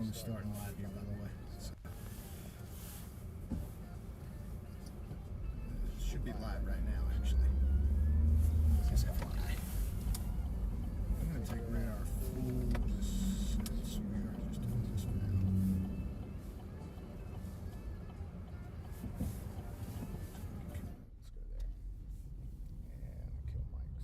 phone is starting live here, by the way. So, it should be live right now, actually. Just FYI. I'm going to take radar full. So we are just doing this for now. Let's go there. And kill mics.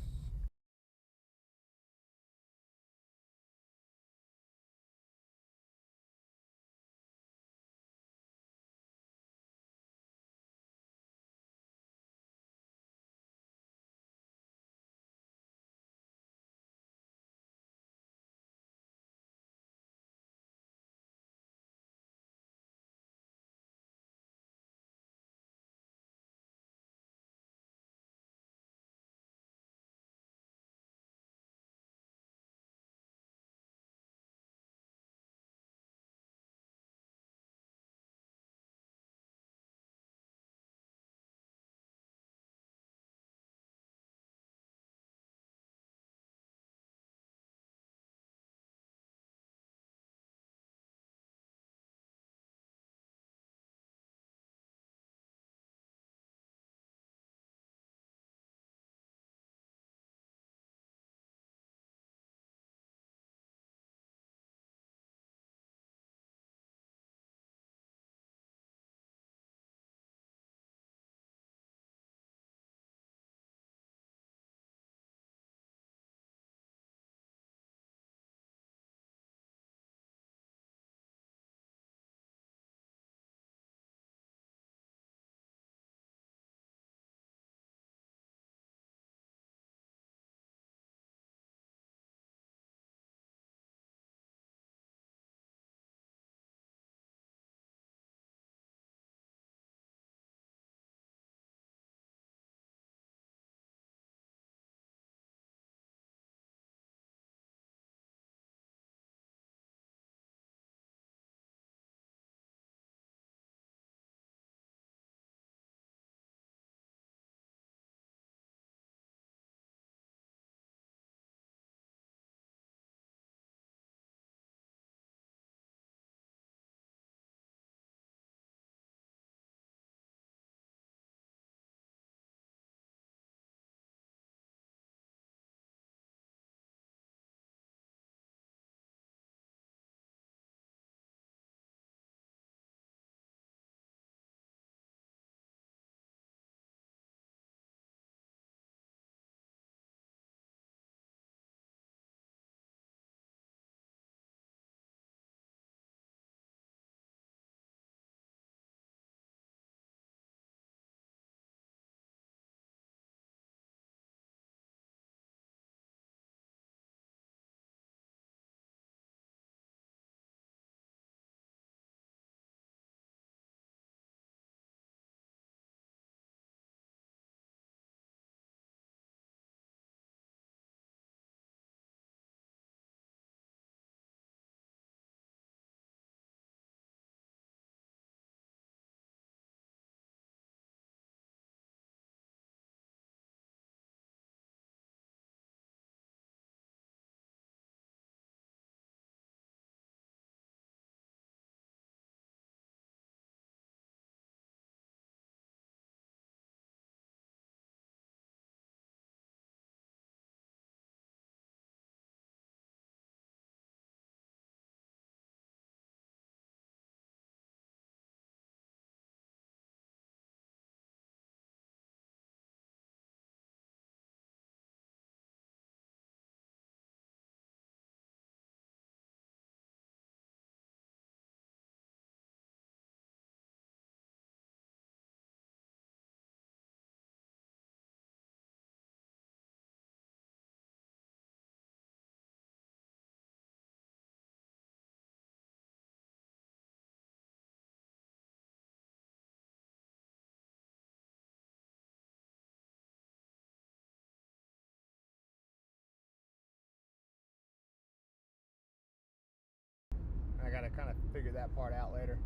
I gotta kind of figure that part out later.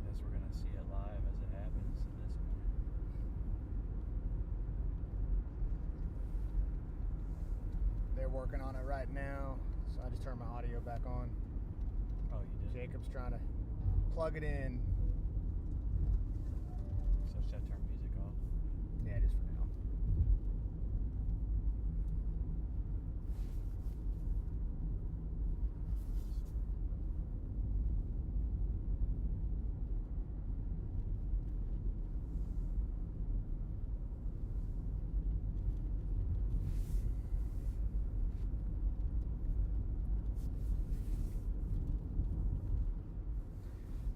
Guess we're gonna see it live as it happens at this point. They're working on it right now, So I just turned my audio back on. Oh, you did? Jacob's trying to plug it in. So should I turn music off? Yeah, just for now.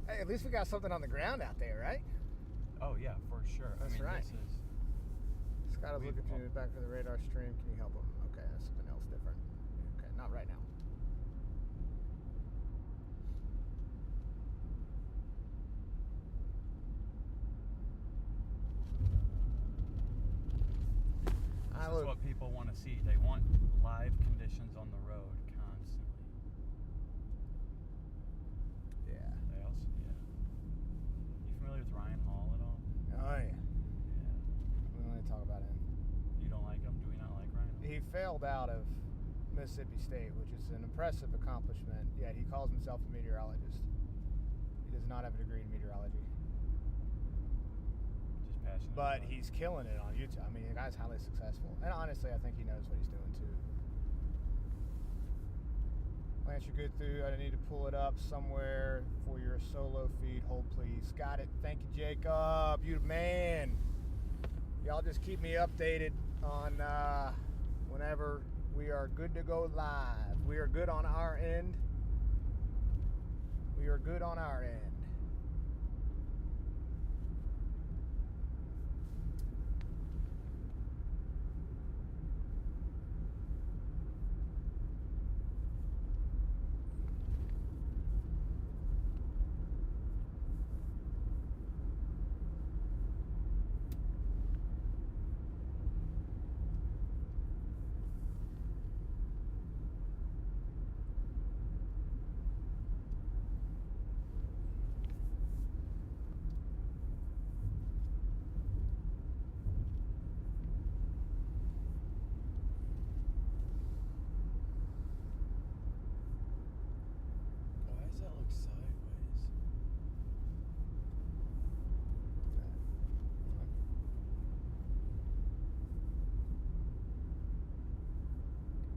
Hey, at least we got something on the ground out there, right? Oh, yeah, for sure. That's I mean, right. this is... Scott is looking through the back of the radar stream. Can you help him? Okay, that's something else different. Okay, not right now. This is what people want to see. They want live conditions on the road constantly. Yeah. They also, yeah. You familiar with Ryan Hall at all? Oh, yeah. Yeah. We don't need to talk about him. You don't like him? Do we not like Ryan Hall? He failed out of Mississippi State, which is an impressive accomplishment, yet he calls himself a meteorologist. He does not have a degree in meteorology. Just passionate. But about it. he's killing it on YouTube. I mean, the guy's highly successful. And honestly, I think he knows what he's doing, too. Lance, you're good through. I need to pull it up somewhere for your solo feed. Hold, please. Got it. Thank you, Jacob. You the man. Y'all just keep me updated on whenever we are good to go live. We are good on our end. We are good on our end. Why does that look sideways?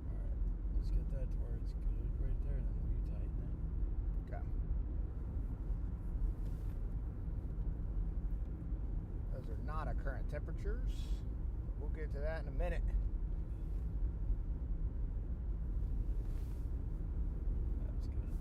Alright, let's get that to where it's good right there, and then will you tighten it? Okay. Those are not our current temperatures. We'll get to that in a minute. That's good.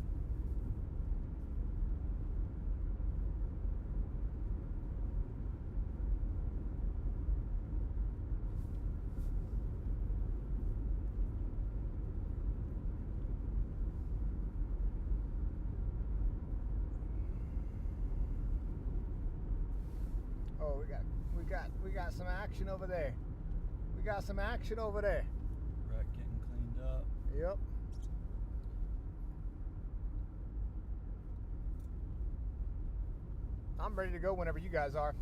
Oh, we got some action over there. We got some action over there. Wreck getting cleaned up. Yep. I'm ready to go whenever you guys are.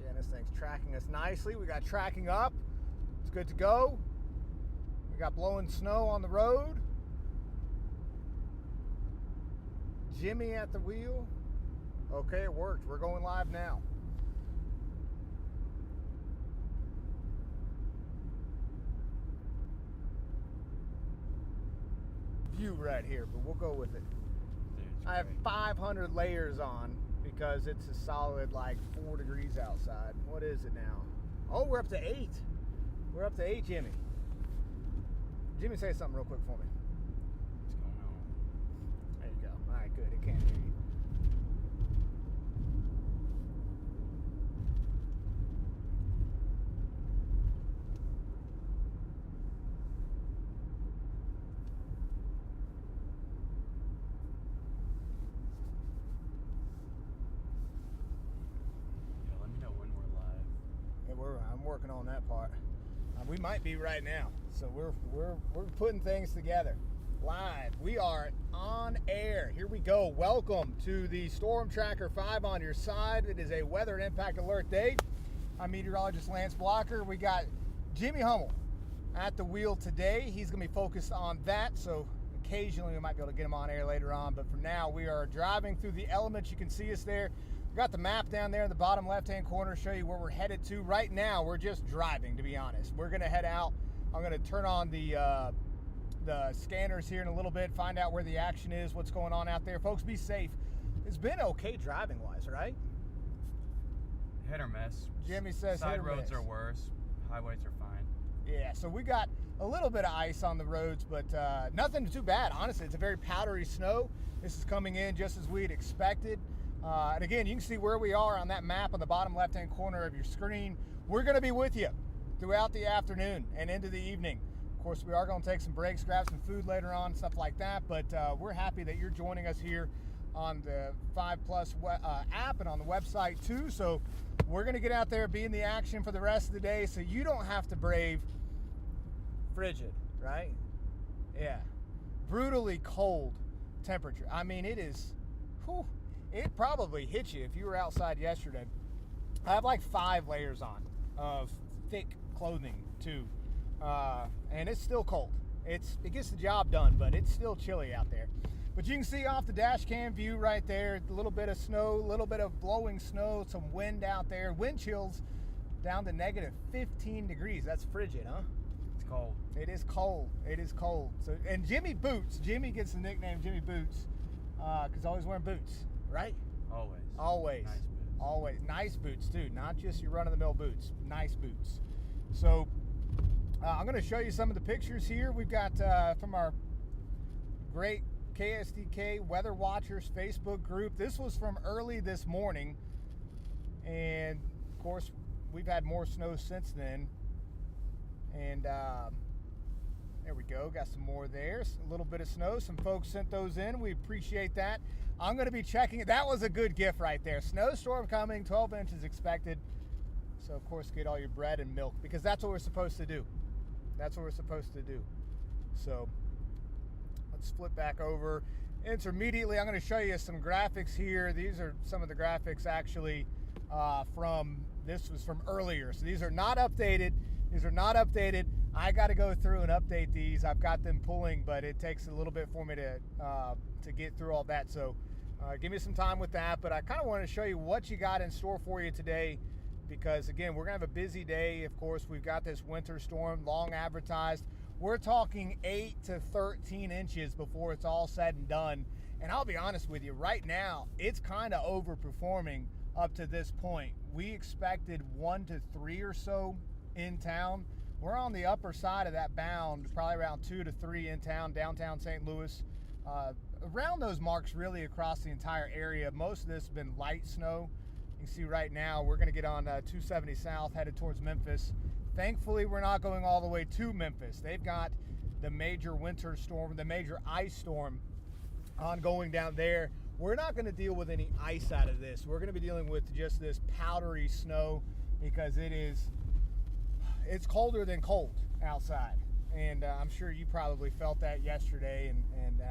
Yeah, this thing's tracking us nicely. We got tracking up. It's good to go. We got blowing snow on the road. Jimmy at the wheel. Okay, it worked. We're going live now. View right here, but we'll go with it. Dude, it's I have great. 500 layers on because it's a solid like 4 degrees outside. What is it now? Oh, we're up to 8. We're up to 8, Jimmy. Jimmy, say something real quick for me. What's going on? There you go. All right, good. It can't hear you. Yeah, let me know when we're live. Yeah, I'm working on that part. We might be right now. So we're putting things together. Live. We are on air. Here we go. Welcome to the Storm Tracker 5 on your side. It is a weather and impact alert day. I'm meteorologist Lance Blocker. We got Jimmy Hummel at the wheel today. He's going to be focused on that. So occasionally we might be able to get him on air later on. But for now, we are driving through the elements. You can see us there. We've got the map down there in the bottom left-hand corner, show you where we're headed to. Right now, we're just driving, to be honest. We're going to head out. I'm going to turn on the scanners here in a little bit, find out where the action is, what's going on out there. Folks, be safe. It's been okay driving-wise, right? Hit or miss. Jimmy says hit or side roads miss. are worse. Highways are fine. Yeah, so we got a little bit of ice on the roads, but nothing too bad. Honestly, it's a very powdery snow. This is coming in just as we'd expected. And again, you can see where we are on that map on the bottom left-hand corner of your screen. We're going to be with you throughout the afternoon and into the evening. Of course, we are going to take some breaks, grab some food later on, stuff like that. But we're happy that you're joining us here on the 5 Plus app and on the website too. So we're going to get out there, be in the action for the rest of the day, so you don't have to brave frigid, right? Yeah, brutally cold temperature. I mean, it is. Whew, it probably hit you if you were outside yesterday. I have like 5 layers on of thick clothing too, and it's still cold. It gets the job done, but it's still chilly out there. But you can see off the dash cam view right there, a little bit of snow, a little bit of blowing snow, some wind out there. Wind chills down to negative 15 degrees. That's frigid, huh? It's cold. It is cold. It is cold. So, and Jimmy Boots. Jimmy gets the nickname Jimmy Boots because he's always wearing boots, right? Always. Always. Nice boots. Always. Nice boots, too. Not just your run-of-the-mill boots. Nice boots. So I'm going to show you some of the pictures here. We've got from our great KSDK Weather Watchers Facebook group. This was from early this morning. And, of course, we've had more snow since then. And there we go. Got some more there. A little bit of snow. Some folks sent those in. We appreciate that. I'm going to be checking it. That was a good gift right there. Snowstorm coming. 12 inches expected. So, of course, get all your bread and milk because that's what we're supposed to do. That's what we're supposed to do. So, let's flip back over. Intermediately, I'm going to show you some graphics here. These are some of the graphics actually this was from earlier. So, these are not updated. These are not updated. I got to go through and update these. I've got them pulling, but it takes a little bit for me to get through all that. So give me some time with that. But I kind of want to show you what you got in store for you today because, again, we're going to have a busy day. Of course, we've got this winter storm, long advertised. We're talking 8 to 13 inches before it's all said and done. And I'll be honest with you, right now, it's kind of overperforming up to this point. We expected 1 to 3 or so in town. We're on the upper side of that bound, probably around 2 to 3 in town, downtown St. Louis. Around those marks really across the entire area. Most of this has been light snow. You can see right now we're going to get on 270 south headed towards Memphis. Thankfully, we're not going all the way to Memphis. They've got the major winter storm, the major ice storm ongoing down there. We're not going to deal with any ice out of this. We're going to be dealing with just this powdery snow because it's colder than cold outside. And I'm sure you probably felt that yesterday and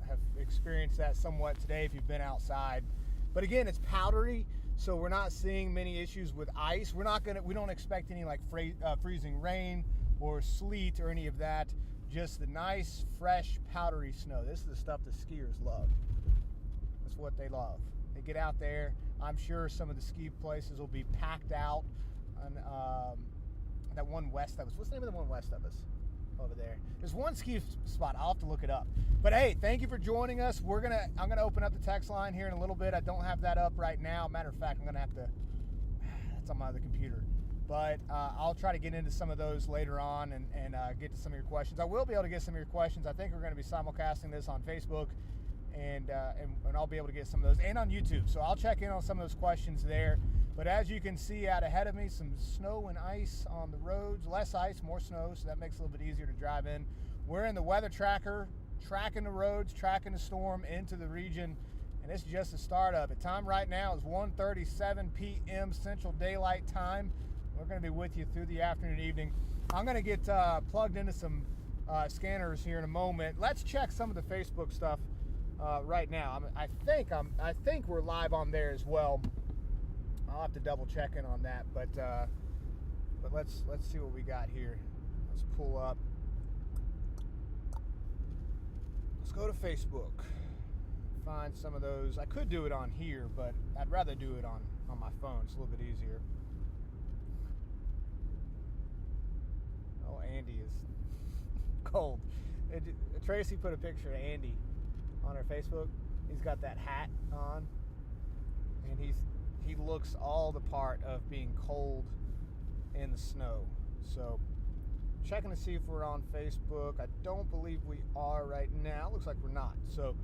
have experienced that somewhat today if you've been outside. But again, it's powdery, so we're not seeing many issues with ice. We don't expect any like freezing rain or sleet or any of that. Just the nice, fresh, powdery snow. This is the stuff the skiers love. That's what they love. They get out there. I'm sure some of the ski places will be packed out. And that one west of us. What's the name of the one west of us? Over there. There's one ski spot. I'll have to look it up. But hey, thank you for joining us. I'm gonna open up the text line here in a little bit. I don't have that up right now. Matter of fact, I'm gonna have to. That's on my other computer. But I'll try to get into some of those later on and get to some of your questions. I will be able to get some of your questions. I think we're going to be simulcasting this on Facebook, and I'll be able to get some of those, and on YouTube. So I'll check in on some of those questions there. But as you can see out ahead of me, some snow and ice on the roads. Less ice, more snow, so that makes it a little bit easier to drive in. We're in the weather tracker, tracking the roads, tracking the storm into the region, and it's just the start of it. Time right now is 1:37 p.m. Central Daylight Time. We're going to be with you through the afternoon, evening. I'm going to get plugged into some scanners here in a moment. Let's check some of the Facebook stuff right now. I think we're live on there as well. I'll have to double check in on that, but let's see what we got here. Let's pull up. Let's go to Facebook. Find some of those. I could do it on here, but I'd rather do it on my phone. It's a little bit easier. Oh, Andy is cold. Tracy put a picture of Andy on her Facebook. He's got that hat on, and he looks all the part of being cold in the snow. So checking to see if we're on Facebook. I don't believe we are right now. Looks like we're not. So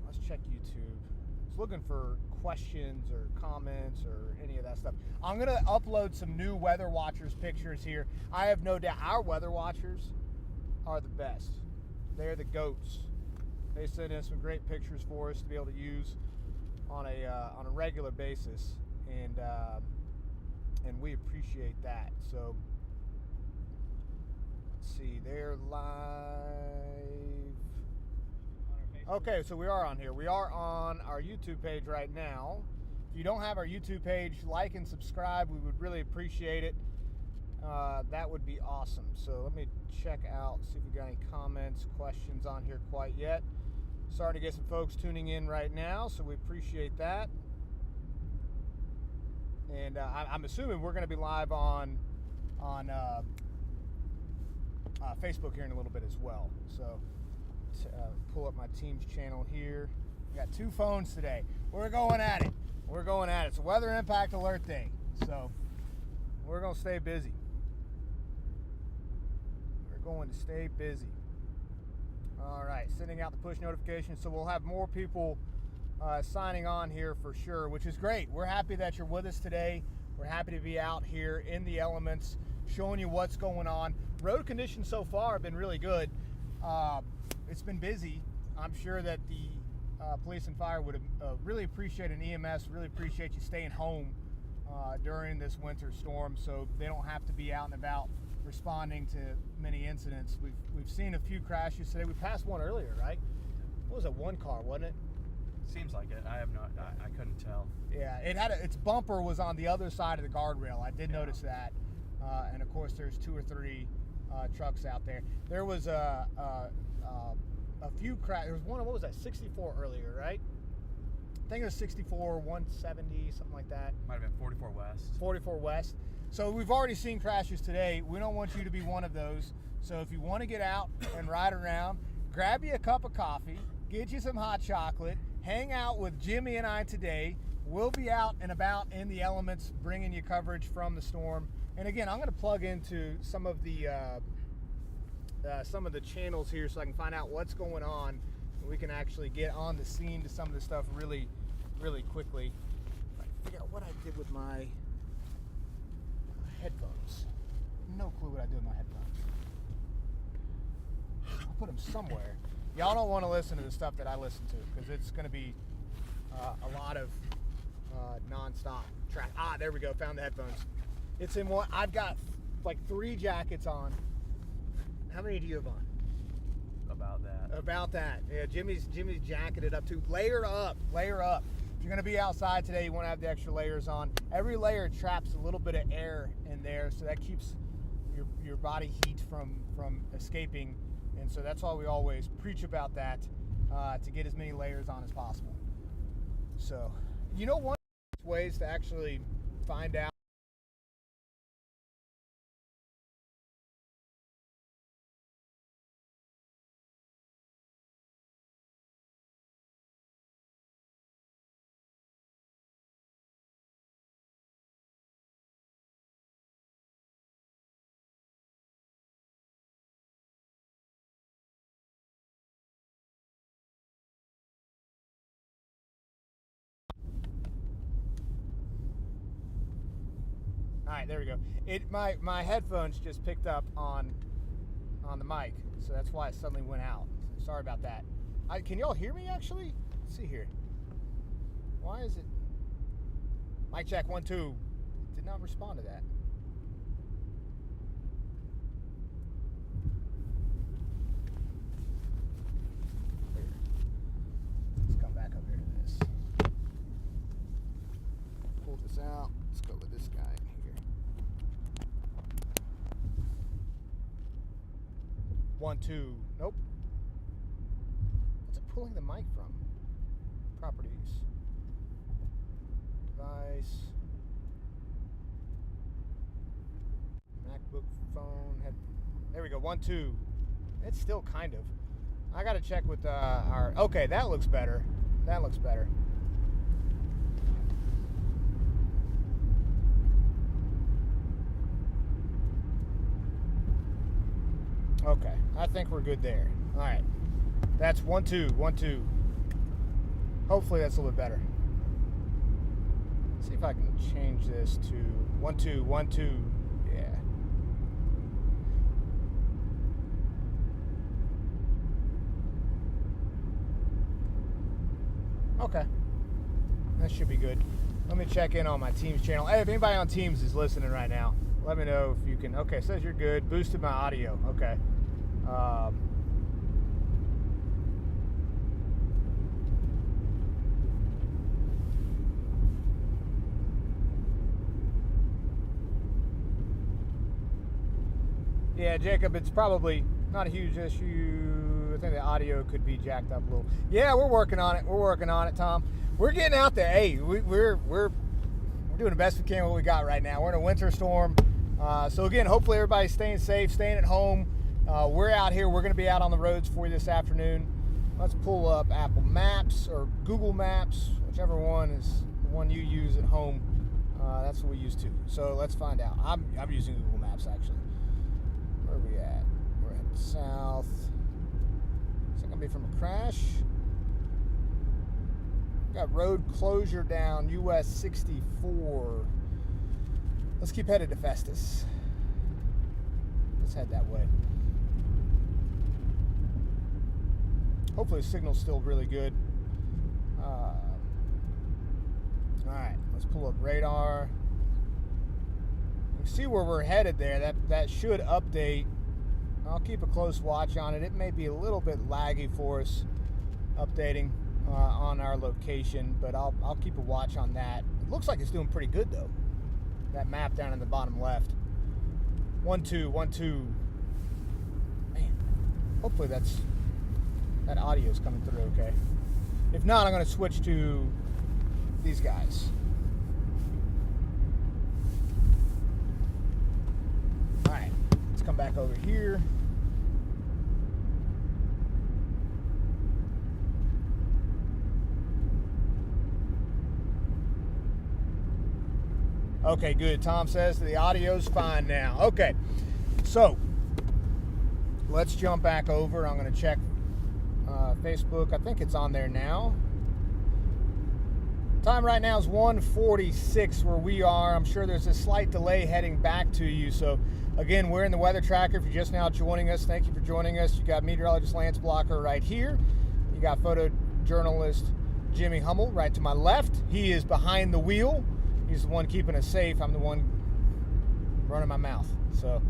let's check YouTube. I was looking for questions or comments or any of that stuff. I'm going to upload some new Weather Watchers pictures here. I have no doubt our Weather Watchers are the best. They're the goats. They send in some great pictures for us to be able to use on a regular basis, and we appreciate that. So let's see, they're live. Okay, so we are on here. We are on our YouTube page right now. If you don't have our YouTube page, like and subscribe. We would really appreciate it. That would be awesome. So let me check out, see if we got any comments, questions on here quite yet. Starting to get some folks tuning in right now, so we appreciate that. And I'm assuming we're going to be live on Facebook here in a little bit as well. So pull up my team's channel here. We got 2 phones today. We're going at it. We're going at it. It's a weather impact alert day, so we're going to stay busy. We're going to stay busy. All right, sending out the push notifications, so we'll have more people signing on here for sure, which is great. We're happy that you're with us today. We're happy to be out here in the elements, showing you what's going on. Road conditions so far have been really good. It's been busy. I'm sure that the police and fire would really appreciate an EMS, really appreciate you staying home during this winter storm, so they don't have to be out and about responding to many incidents. We've seen a few crashes today. We passed one earlier, right? What was it? One car, wasn't it? Seems like it. I couldn't tell. Yeah, it had its bumper was on the other side of the guardrail. I did notice that. And of course, there's 2 or 3 trucks out there. There was a few crashes. There was one. What was that? 64 earlier, right? I think it was 64, 170, something like that. Might have been 44 West. 44 West. So we've already seen crashes today. We don't want you to be one of those. So if you want to get out and ride around, grab you a cup of coffee, get you some hot chocolate, hang out with Jimmy and I today. We'll be out and about in the elements, bringing you coverage from the storm. And again, I'm going to plug into some of the channels here so I can find out what's going on. And we can actually get on the scene to some of the stuff really, really quickly. I figure out what I did with my headphones. No clue what I did with my headphones. I'll put them somewhere. Y'all don't want to listen to the stuff that I listen to because it's going to be a lot of non-stop track. There we go. Found the headphones. It's in one. I've got like 3 jackets on. How many do you have on? About that. Yeah, Jimmy's jacketed up too. Layer up. If you're going to be outside today, you want to have the extra layers on. Every layer traps a little bit of air in there, so that keeps your body heat from escaping. And so that's why we always preach about that, to get as many layers on as possible. So, you know, one of the ways to actually find out All right, there we go. My headphones just picked up on the mic, so that's why it suddenly went out. Sorry about that. Can y'all hear me actually? Let's see here. Why is it? Mic check 1 2. Did not respond to that. 1, 2. Nope. What's it pulling the mic from? Properties. Device. MacBook phone. There we go. 1, 2. It's still kind of. I got to check with our. Okay, that looks better. That looks better. Okay, I think we're good there. All right, that's 1, 2, 1, 2. Hopefully that's a little bit better. Let's see if I can change this to 1, 2, 1, 2. Yeah. Okay, that should be good. Let me check in on my Teams channel. Hey, if anybody on Teams is listening right now, let me know if you can. Okay, says you're good. Boosted my audio. Okay. Yeah, Jacob, it's probably not a huge issue. I think the audio could be jacked up a little. Yeah, we're working on it. We're working on it, Tom. We're getting out there. Hey, we're doing the best we can with what we got right now. We're in a winter storm. So again, hopefully everybody's staying safe, staying at home. We're out here. We're going to be out on the roads for you this afternoon. Let's pull up Apple Maps or Google Maps, whichever one is the one you use at home. That's what we use too. So let's find out. I'm using Google Maps actually. Where are we at? We're heading south. Is that going to be from a crash? Got road closure down US 64. Let's keep headed to Festus. Let's head that way. Hopefully the signal's still really good. Alright, let's pull up radar. You can see where we're headed there. That should update. I'll keep a close watch on it. It may be a little bit laggy for us updating on our location, but I'll keep a watch on that. It looks like it's doing pretty good though. That map down in the bottom left. 1, 2, 1, 2. Man, hopefully that audio is coming through okay. If not, I'm going to switch to these guys. All right, let's come back over here. Okay, good. Tom says the audio's fine now. Okay, so let's jump back over. I'm going to check Facebook. I think it's on there now. Time right now is 1:46 where we are. I'm sure there's a slight delay heading back to you. So again, we're in the weather tracker. If you're just now joining us, thank you for joining us. You got meteorologist Lance Blocker right here. You got photojournalist Jimmy Hummel right to my left. He is behind the wheel. He's the one keeping us safe. I'm the one running my mouth. So,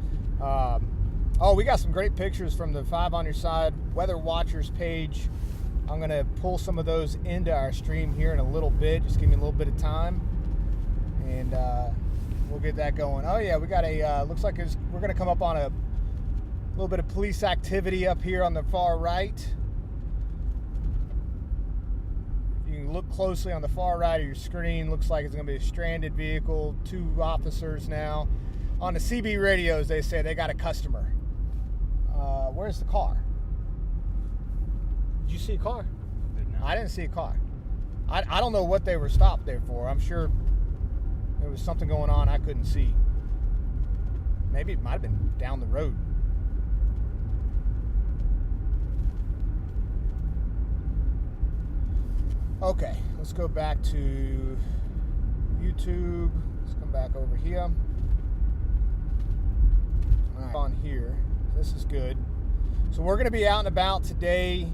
we got some great pictures from the 5 on Your Side Weather Watchers page. I'm going to pull some of those into our stream here in a little bit. Just give me a little bit of time, and we'll get that going. Oh, yeah, we got looks like we're going to come up on a little bit of police activity up here on the far right. You can look closely on the far right of your screen. Looks like it's going to be a stranded vehicle. 2 officers now. On the CB radios, they say they got a customer. Where's the car? Did you see a car? I didn't see a car. I don't know what they were stopped there for. I'm sure there was something going on I couldn't see. Maybe it might have been down the road. Okay, let's go back to YouTube. Let's come back over here. All right, on here. This is good. So we're going to be out and about today,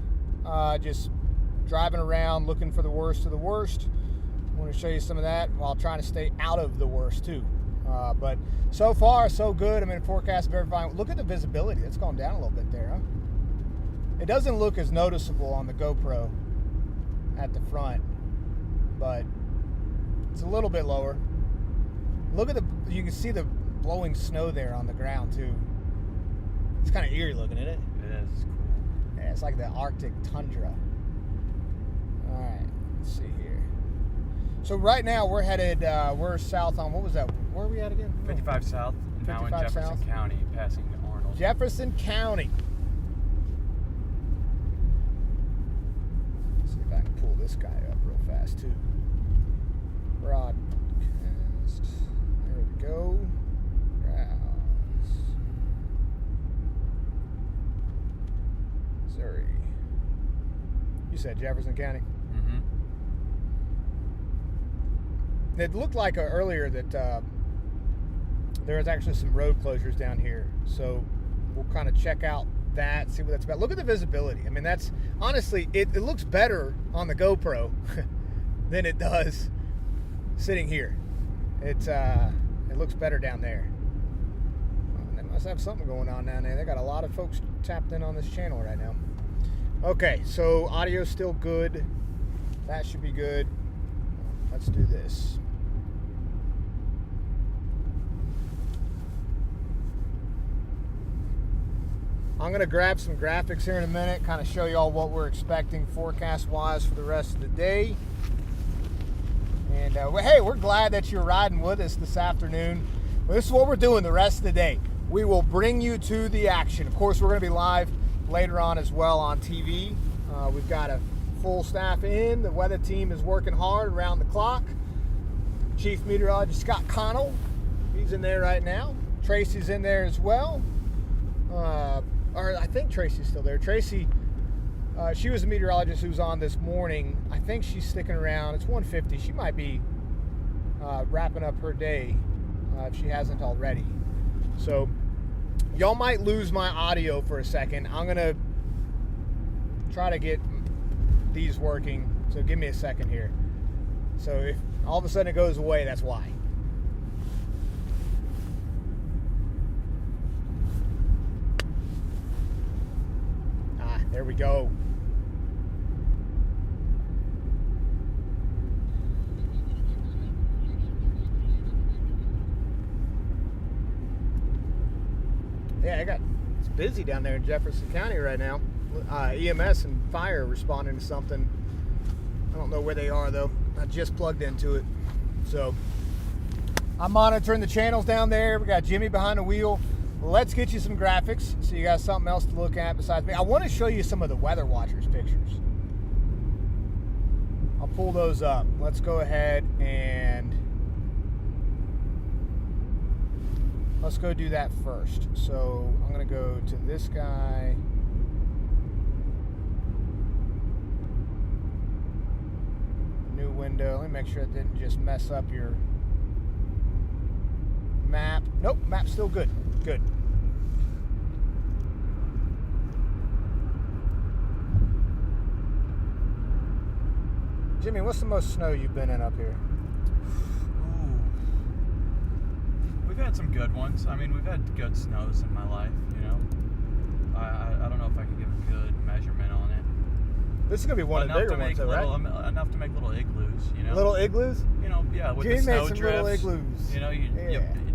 just driving around looking for the worst of the worst. I want to show you some of that while trying to stay out of the worst too. But so far, so good. I'm in forecast very fine. Look at the visibility. It's gone down a little bit there, huh? It doesn't look as noticeable on the GoPro at the front, but it's a little bit lower. Look at you can see the blowing snow there on the ground too. It's kind of eerie looking, isn't it? is. It's cool. Yeah, it's like the Arctic tundra. All right, let's see here. So right now we're headed, we're south on, what was that? Where are we at again? 55 South, now in 55 Jefferson South. County, passing to Arnold. Jefferson County. Let's see if I can pull this guy up real fast too. Broadcast. There we go. Browse. Missouri. You said Jefferson County? Mm-hmm. It looked like earlier that there was actually some road closures down here. So we'll kind of check out that, see what that's about. Look at the visibility. I mean, that's honestly, it looks better on the GoPro than it does sitting here. It looks better down there. Well, they must have something going on down there. They got a lot of folks tapped in on this channel right now. Okay, so audio's still good. That should be good. Let's do this. I'm going to grab some graphics here in a minute, kind of show y'all what we're expecting forecast-wise for the rest of the day. And hey, we're glad that you're riding with us this afternoon. Well, this is what we're doing the rest of the day. We will bring you to the action. Of course, we're going to be live later on as well on TV. We've got a full staff in. The weather team is working hard around the clock. Chief Meteorologist Scott Connell, he's in there right now. Tracy's in there as well. Or I think Tracy's still there. Tracy, she was a meteorologist who was on this morning. I think she's sticking around. It's 1:50. She might be wrapping up her day if she hasn't already. So y'all might lose my audio for a second. I'm going to try to get these working. So give me a second here. So if all of a sudden it goes away, that's why. There we go. Yeah, it's busy down there in Jefferson County right now. EMS and fire responding to something. I don't know where they are though. I just plugged into it. So I'm monitoring the channels down there. We got Jimmy behind the wheel. Let's get you some graphics so you got something else to look at besides me. I want to show you some of the Weather Watchers pictures. I'll pull those up. Let's go ahead and let's go do that first. So I'm going to go to this guy. New window. Let me make sure it didn't just mess up your map. Nope, map's still good. Good. Jimmy, what's the most snow you've been in up here? Ooh. We've had some good ones. I mean, we've had good snows in my life, you know. I don't know if I can give a good measurement on it. This is going to be one of the bigger ones, though, right? Enough to make little igloos, you know. Little igloos? You know, yeah, with Jimmy the snow made some drifts. little igloos. You know, you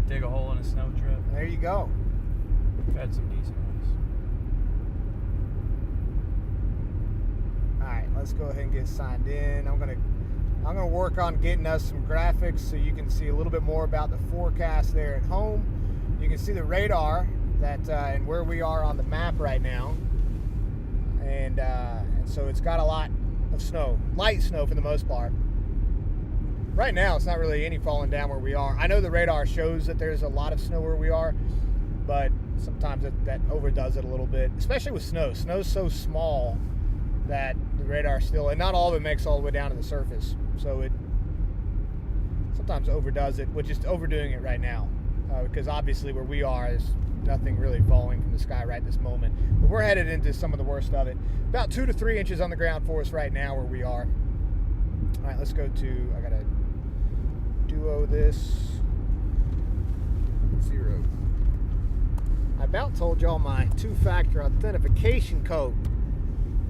dig a hole in a snow drift. There you go. We've had some decent ones. All right, let's go ahead and get signed in. I'm gonna work on getting us some graphics so you can see a little bit more about the forecast there at home. You can see the radar that and where we are on the map right now, and so it's got a lot of snow, light snow for the most part. Right now, it's not really any falling down where we are. I know the radar shows that there's a lot of snow where we are, but sometimes that overdoes it a little bit, especially with snow. Snow's so small that the radar still, and not all of it makes all the way down to the surface. So it sometimes overdoes it, which is overdoing it right now, because obviously where we are is nothing really falling from the sky right this moment. But we're headed into some of the worst of it. About 2 to 3 inches on the ground for us right now where we are. All right, let's go to, I gotta duo this 0. I about told y'all my 2-factor authentication code.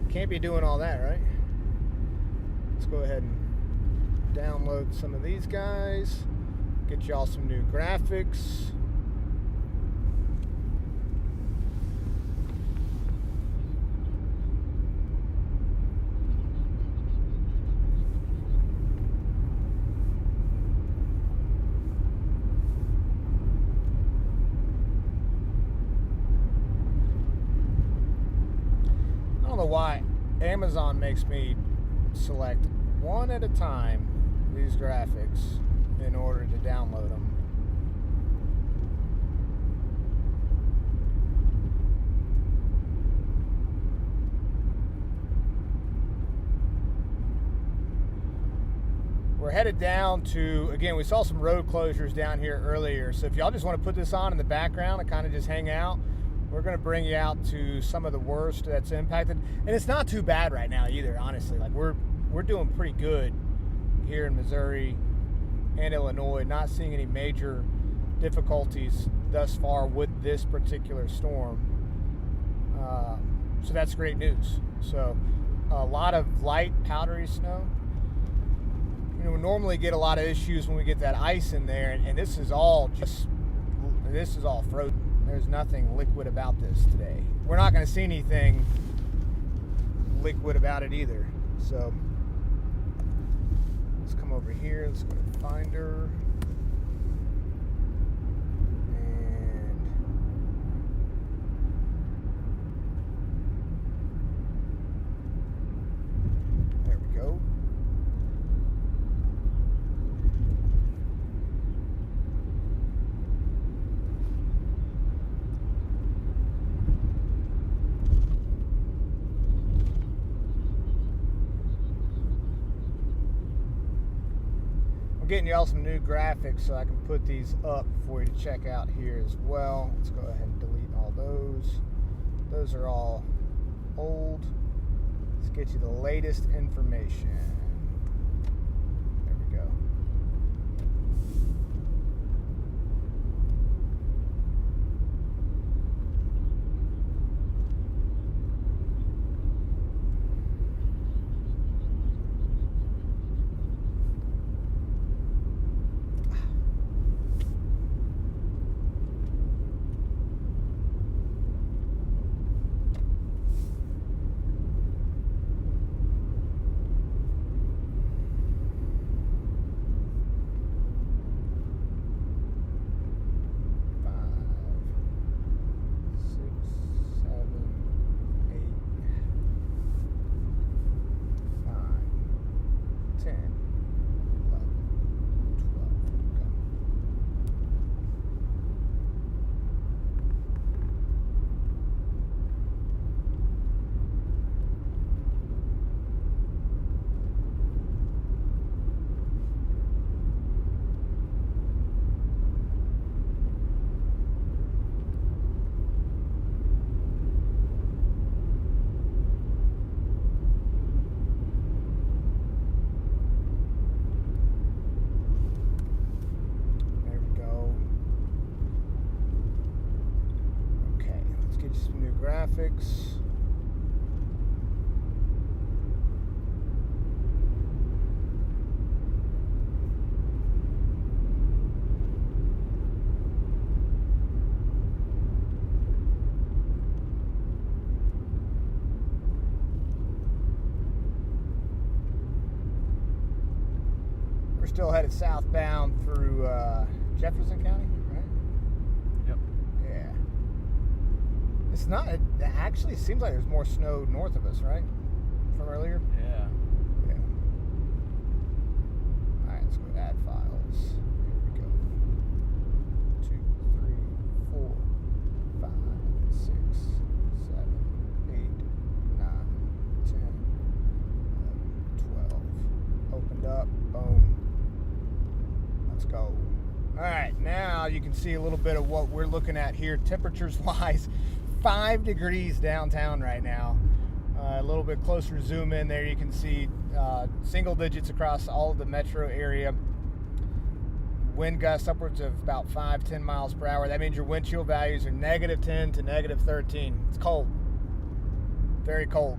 Can't be doing all that, right? Let's go ahead and download some of these guys, get y'all some new graphics. why Amazon makes me select one at a time these graphics in order to download them. We're headed down to, again, we saw some road closures down here earlier, so if y'all just want to put this on in the background and kind of just hang out, we're going to bring you out to some of the worst that's impacted. And it's not too bad right now either, honestly. Like, we're doing pretty good here in Missouri and Illinois, not seeing any major difficulties thus far with this particular storm. So that's great news. So a lot of light powdery snow. You know, we normally get a lot of issues when we get that ice in there, and this is all frozen. There's nothing liquid about this today. We're not going to see anything liquid about it either. So let's come over here. Let's go to Finder. And there we go. Getting y'all some new graphics so I can put these up for you to check out here as well. Let's go ahead and delete all those. Those are all old. Let's get you the latest information. There we go. Graphics. We're still headed southbound through Jefferson County, right? Yep. Yeah. It's not, it actually seems like there's more snow north of us, right? From earlier? Yeah. Yeah. Alright, let's go add files. Here we go. 2, 3, 4, 5, 6, 7, 8, 9, 10, 11, 12. Opened up. Boom. Let's go. Alright, now you can see a little bit of what we're looking at here, temperatures wise. 5 degrees downtown right now. A little bit closer zoom in there, you can see single digits across all of the metro area. Wind gusts upwards of about 5-10 miles per hour. That means your wind chill values are -10 to -13. It's cold. Very cold.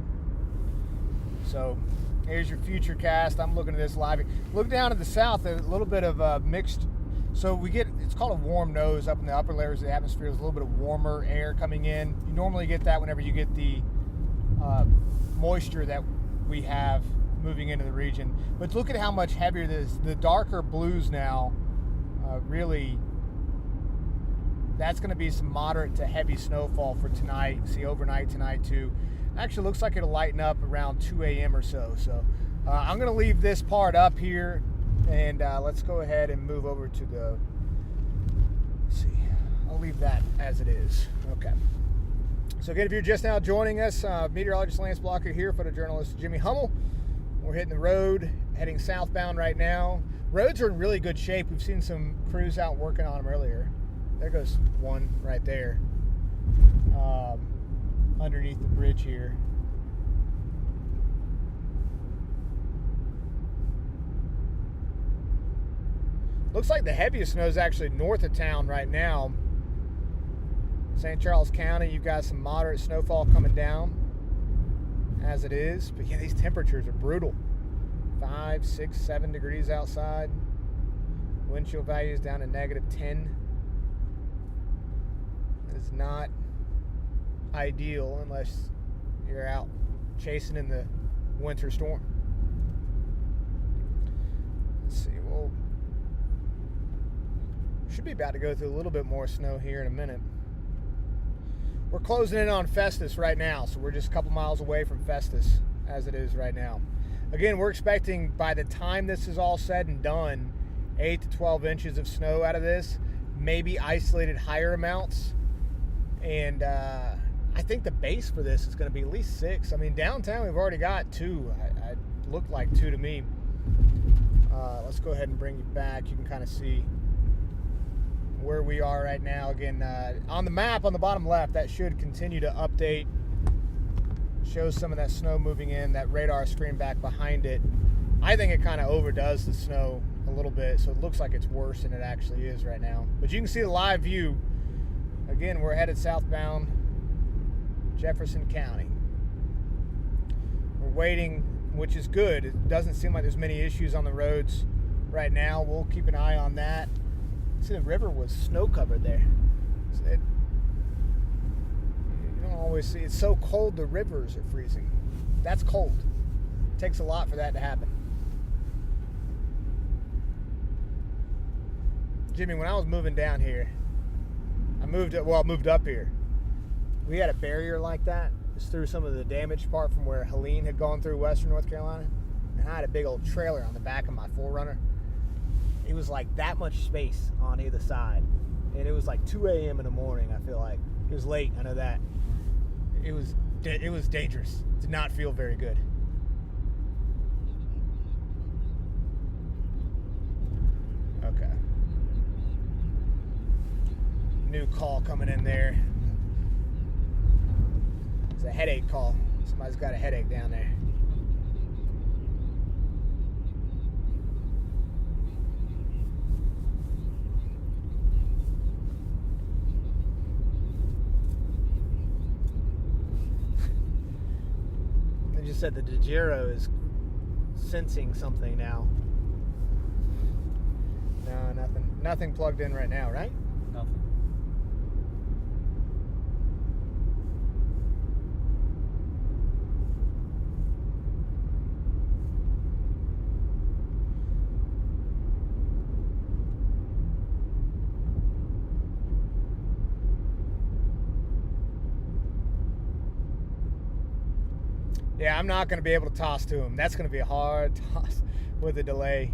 So here's your future cast. I'm looking at this live. Look down to the south, a little bit of mixed. So we get, it's called a warm nose up in the upper layers of the atmosphere. There's a little bit of warmer air coming in. You normally get that whenever you get the moisture that we have moving into the region. But look at how much heavier this, the darker blues now, really, that's going to be some moderate to heavy snowfall for tonight. See overnight tonight too. Actually looks like it'll lighten up around 2 a.m. or so. So I'm going to leave this part up here, and let's go ahead and move over to the, let's see, I'll leave that as it is. Okay. So again, if you're just now joining us, meteorologist Lance Blocker here, photojournalist Jimmy Hummel. We're hitting the road, heading southbound right now. Roads are in really good shape. We've seen some crews out working on them earlier. There goes one right there. Underneath the bridge here. Looks like the heaviest snow is actually north of town right now. St. Charles County, you've got some moderate snowfall coming down as it is. But yeah, these temperatures are brutal. 5, 6, 7 degrees outside. Wind chill values down to -10. It's not ideal unless you're out chasing in the winter storm. Let's see, we'll should be about to go through a little bit more snow here in a minute. We're closing in on Festus right now, so we're just a couple miles away from Festus as it is right now. Again, we're expecting by the time this is all said and done, 8 to 12 inches of snow out of this, maybe isolated higher amounts. And I think the base for this is going to be at least 6. I mean, downtown we've already got 2. It looked like 2 to me. Let's go ahead and bring you back. You can kind of see where we are right now. Again, on the map on the bottom left, that should continue to update. Shows some of that snow moving in, that radar screen back behind it. I think it kind of overdoes the snow a little bit, so it looks like it's worse than it actually is right now. But you can see the live view. Again, we're headed southbound Jefferson County. We're waiting, which is good. It doesn't seem like there's many issues on the roads right now. We'll keep an eye on that. See, the river was snow covered there. You don't always see. It's so cold the rivers are freezing. That's cold. It takes a lot for that to happen. Jimmy, when I was moving down here, I moved up here. We had a barrier like that. It's through some of the damaged part from where Helene had gone through western North Carolina. And I had a big old trailer on the back of my 4Runner. It was like that much space on either side. And it was like 2 a.m. in the morning, I feel like. It was late, I know that. It was dangerous. It did not feel very good. Okay. New call coming in there. It's a headache call. Somebody's got a headache down there. They just said the Dejero is sensing something now. No, nothing plugged in right now, right? Nothing. Yeah, I'm not going to be able to toss to him. That's going to be a hard toss with a delay.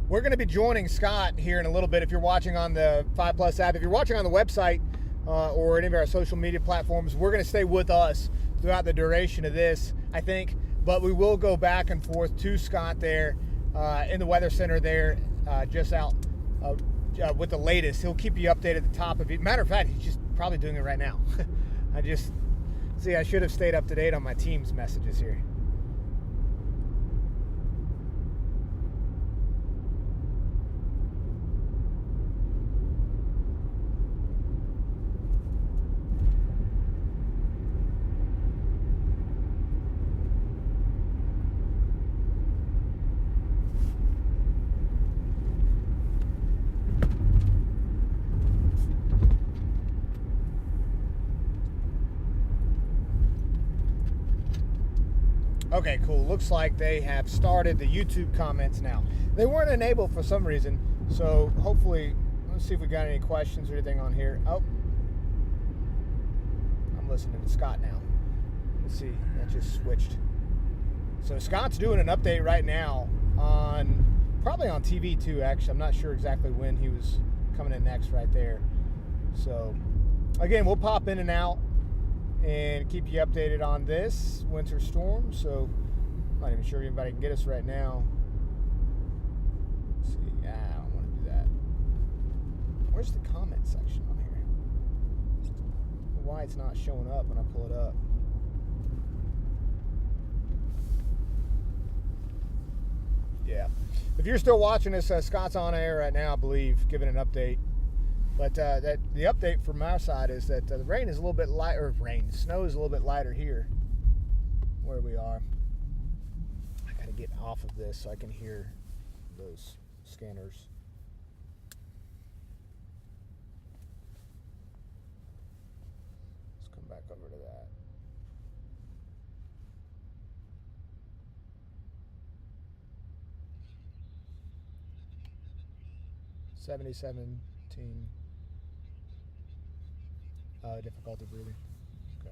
We're going to be joining Scott here in a little bit if you're watching on the 5 Plus app. If you're watching on the website or any of our social media platforms, we're going to stay with us throughout the duration of this, I think. But we will go back and forth to Scott there in the weather center there, just out with the latest. He'll keep you updated at the top of it. Matter of fact, he's just probably doing it right now. I should have stayed up to date on my team's messages here. Okay, cool. Looks like they have started the YouTube comments now. They weren't enabled for some reason, so hopefully, let's see if we got any questions or anything on here. Oh, I'm listening to Scott now. Let's see, that just switched. So Scott's doing an update right now on, probably on TV too, actually. I'm not sure exactly when he was coming in next right there. So, again, we'll pop in and out and keep you updated on this winter storm. So I'm not even sure anybody can get us right now. Let's see. I don't want to do that. Where's the comment section on here? Why it's not showing up when I pull it up? Yeah. If you're still watching this, Scott's on air right now, I believe, giving an update. But the update from our side is that the rain is a little bit lighter. Snow is a little bit lighter here where we are. I got to get off of this so I can hear those scanners. Let's come back over to that. $77. Difficulty breathing. Okay.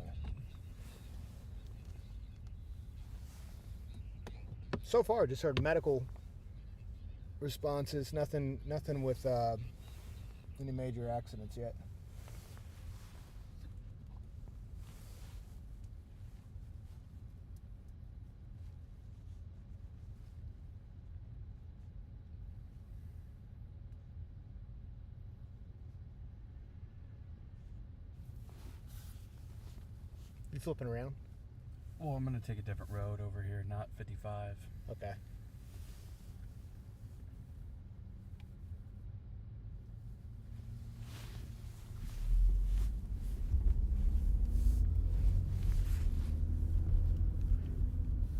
So far, just heard medical responses. Nothing with any major accidents yet. You flipping around? Well, I'm going to take a different road over here, not 55. Okay.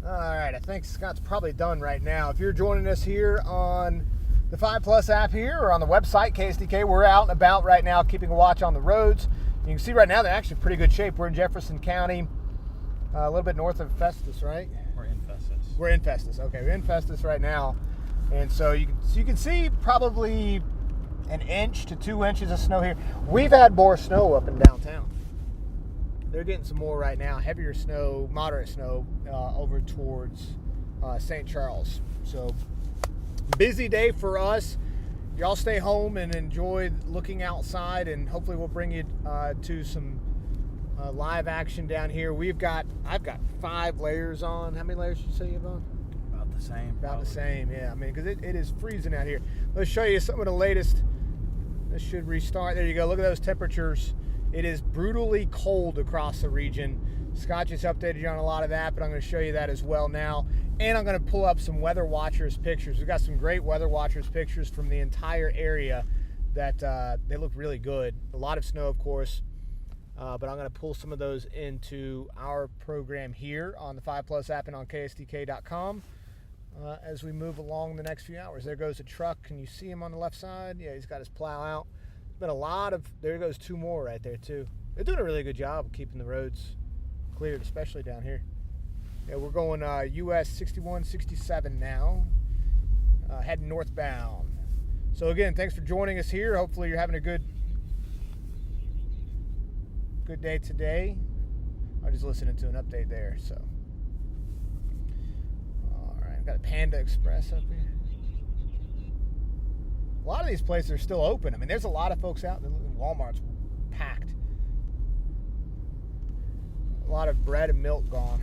All right, I think Scott's probably done right now. If you're joining us here on the 5 Plus app here or on the website, KSDK, we're out and about right now keeping a watch on the roads. You can see right now they're actually in pretty good shape. We're in Jefferson County, a little bit north of Festus, right? We're in Festus. We're in Festus. Okay, we're in Festus right now. And so you can see probably 1 inch to 2 inches of snow here. We've had more snow up in downtown. They're getting some more right now, heavier snow, moderate snow over towards St. Charles. So busy day for us. Y'all stay home and enjoy looking outside, and hopefully we'll bring you to some live action down here. I've got 5 layers on. How many layers did you say you have on? About the same. About probably. the same, yeah. I mean, because it is freezing out here. Let's show you some of the latest. This should restart. There you go. Look at those temperatures. It is brutally cold across the region. Scott just updated you on a lot of that, but I'm going to show you that as well now. And I'm going to pull up some Weather Watchers pictures. We've got some great Weather Watchers pictures from the entire area that they look really good. A lot of snow, of course, but I'm going to pull some of those into our program here on the 5 Plus app and on KSDK.com as we move along the next few hours. There goes a truck. Can you see him on the left side? Yeah, he's got his plow out. Been a lot of, there goes 2 more right there too. They're doing a really good job of keeping the roads cleared, especially down here. Yeah, we're going US 61, 67 now, heading northbound. So again, thanks for joining us here. Hopefully you're having a good day today. I'm just listening to an update there. So, all right, I've got a Panda Express up here. A lot of these places are still open. I mean, there's a lot of folks out there. Walmart's packed. A lot of bread and milk gone.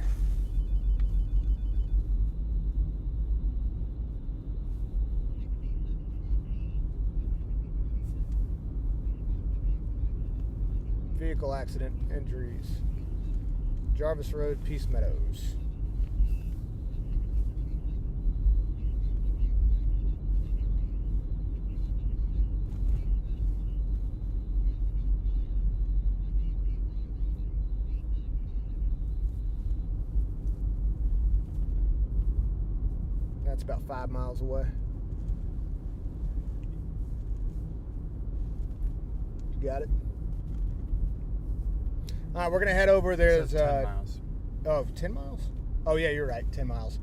Vehicle accident injuries. Jarvis Road, Peace Meadows. That's about 5 miles away. You got it? All right, we're going to head over. There's 10 miles. Oh, 10 miles? Oh yeah, you're right, 10 miles.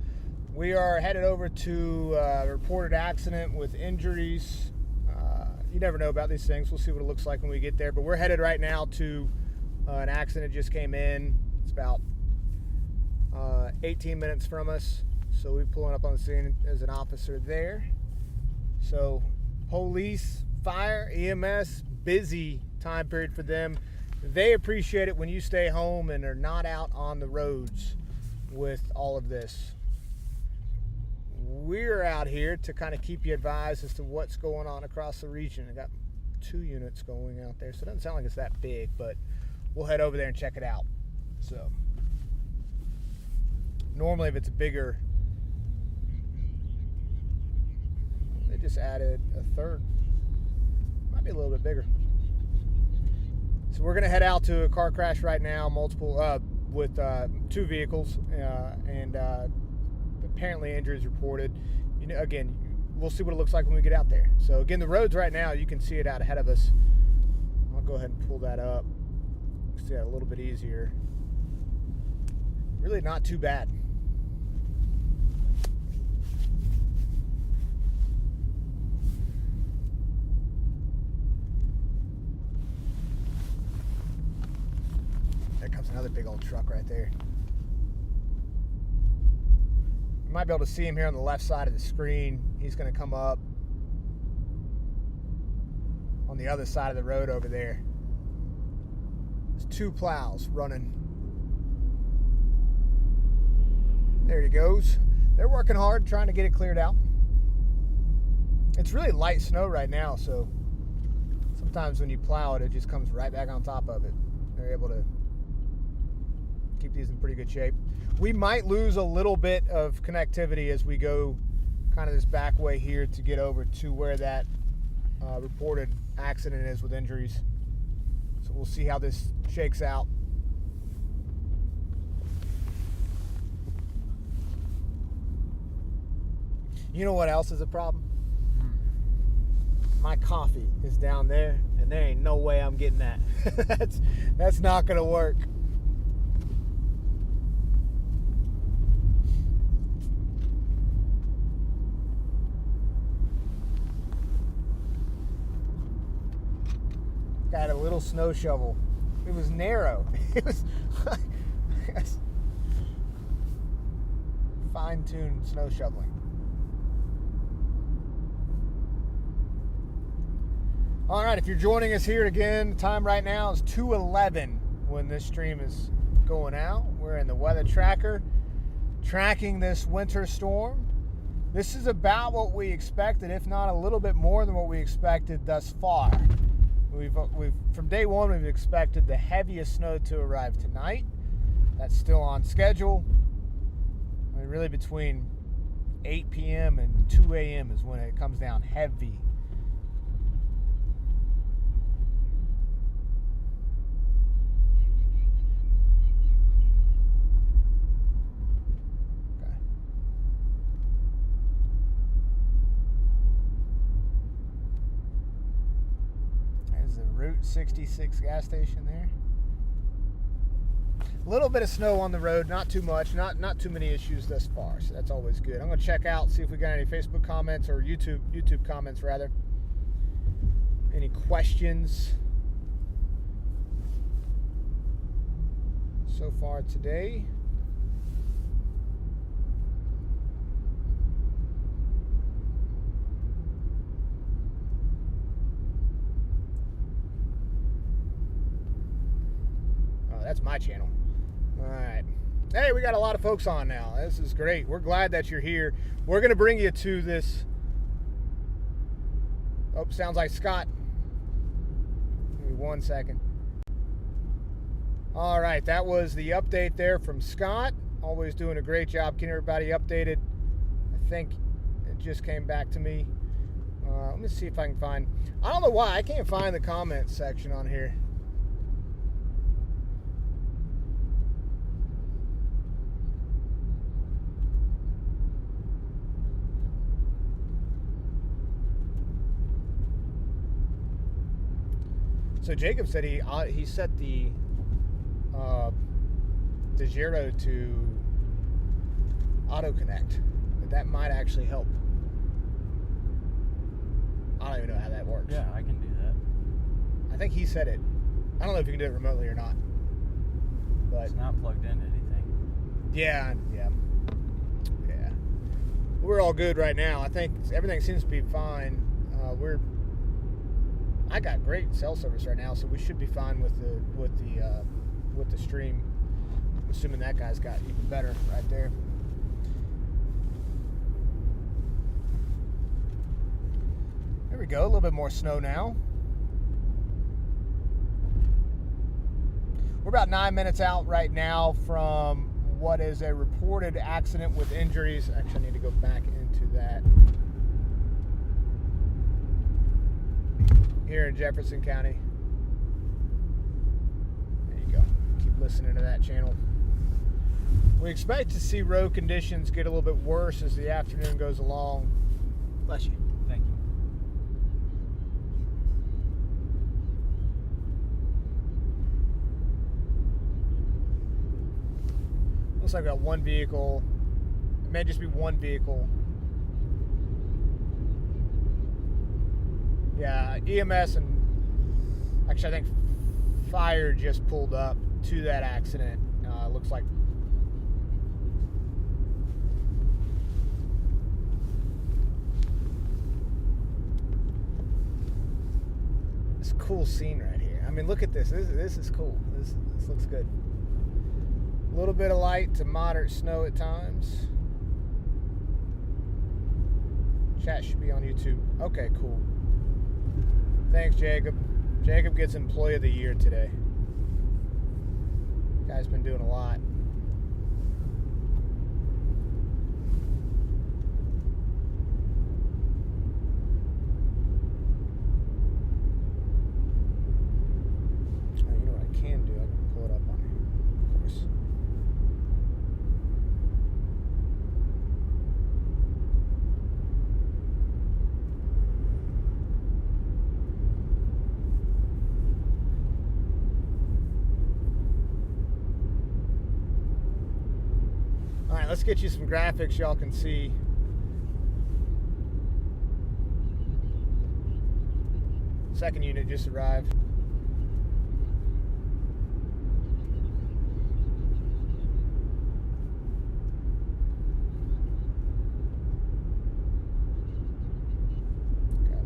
We are headed over to a reported accident with injuries. You never know about these things. We'll see what it looks like when we get there. But we're headed right now to an accident that just came in. It's about 18 minutes from us. So we're pulling up on the scene as an officer there. So police, fire, EMS, busy time period for them. They appreciate it when you stay home and are not out on the roads with all of this. We're out here to kind of keep you advised as to what's going on across the region. I got 2 units going out there, so it doesn't sound like it's that big, but we'll head over there and check it out. So normally if it's a bigger, they just added a third, might be a little bit bigger. So we're gonna head out to a car crash right now, with 2 vehicles, and apparently injuries reported. You know, again, we'll see what it looks like when we get out there. So again, the roads right now, you can see it out ahead of us. I'll go ahead and pull that up. See that a little bit easier. Really not too bad. There comes another big old truck right there. You might be able to see him here on the left side of the screen. He's going to come up on the other side of the road over there. There's 2 plows running. There he goes. They're working hard trying to get it cleared out. It's really light snow right now, so sometimes when you plow it, it just comes right back on top of it. They're able to keep these in pretty good shape. We might lose a little bit of connectivity as we go kind of this back way here to get over to where that reported accident is with injuries. So we'll see how this shakes out. You know what else is a problem? My coffee is down there, and there ain't no way I'm getting that. That's not gonna work. Got a little snow shovel. It was narrow. It was fine-tuned snow shoveling. All right, if you're joining us here again, the time right now is 2:11 when this stream is going out. We're in the weather tracker, tracking this winter storm. This is about what we expected, if not a little bit more than what we expected thus far. We've from day one, we've expected the heaviest snow to arrive tonight. That's still on schedule. I mean, really between 8 p.m. and 2 a.m. is when it comes down heavy. Route 66 gas station there. A little bit of snow on the road, not too much, not too many issues thus far, so that's always good. I'm going to check out, see if we got any Facebook comments or YouTube comments rather. Any questions so far today? That's my channel. All right. Hey, we got a lot of folks on now. This is great. We're glad that you're here. We're going to bring you to this. Oh, sounds like Scott. Give me 1 second. All right. That was the update there from Scott. Always doing a great job keeping everybody updated. I think it just came back to me. Let me see if I can find. I don't know why I can't find the comments section on here. So Jacob said he set the Giro to auto connect. That might actually help. I don't even know how that works. Yeah, I can do that. I think he said it. I don't know if you can do it remotely or not. But It's not plugged into anything. yeah. We're all good right now. I think everything seems to be fine. I got great cell service right now, so we should be fine with the stream. I'm assuming that guy's got even better right there. There we go. A little bit more snow now. We're about 9 minutes out right now from what is a reported accident with injuries. Actually, I need to go back into that. Here in Jefferson County. There you go. Keep listening to that channel. We expect to see road conditions get a little bit worse as the afternoon goes along. Bless you. Thank you. Looks like we got one vehicle. It may just be one vehicle. Yeah, EMS and actually I think fire just pulled up to that accident. Looks like it's a cool scene right here. I mean, look at this. This is cool. This looks good. A little bit of light to moderate snow at times. Chat should be on YouTube. Okay, cool. Thanks, Jacob. Jacob gets Employee of the Year today. Guy's been doing a lot. You know what I can do? I can pull it up on here, of course. All right, let's get you some graphics y'all can see. Second unit just arrived. Okay.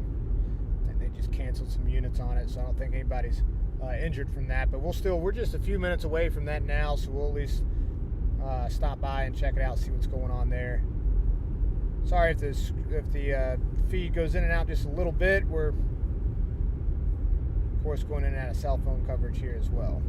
I think they just canceled some units on it, so I don't think anybody's injured from that. But we're just a few minutes away from that now, so we'll at least stop by and check it out, see what's going on there. Sorry if the feed goes in and out just a little bit. We're, of course, going in and out of cell phone coverage here as well.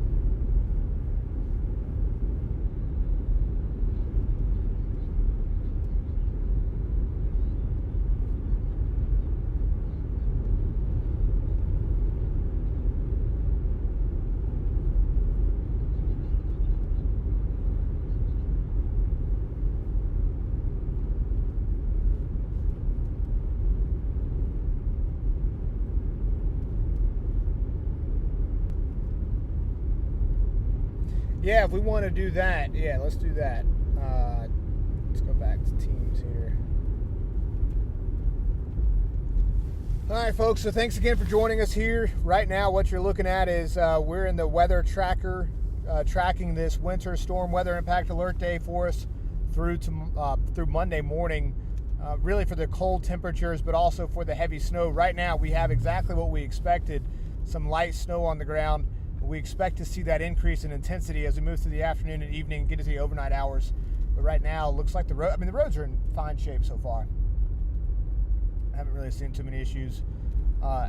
Yeah, if we want to do that, yeah, let's do that. Let's go back to Teams here. All right, folks, so thanks again for joining us here. Right now, what you're looking at is we're in the weather tracker, tracking this winter storm weather impact alert day for us through Monday morning, really for the cold temperatures, but also for the heavy snow. Right now, we have exactly what we expected, some light snow on the ground. We expect to see that increase in intensity as we move through the afternoon and evening and get into the overnight hours. But right now, it looks like the roads are in fine shape so far. I haven't really seen too many issues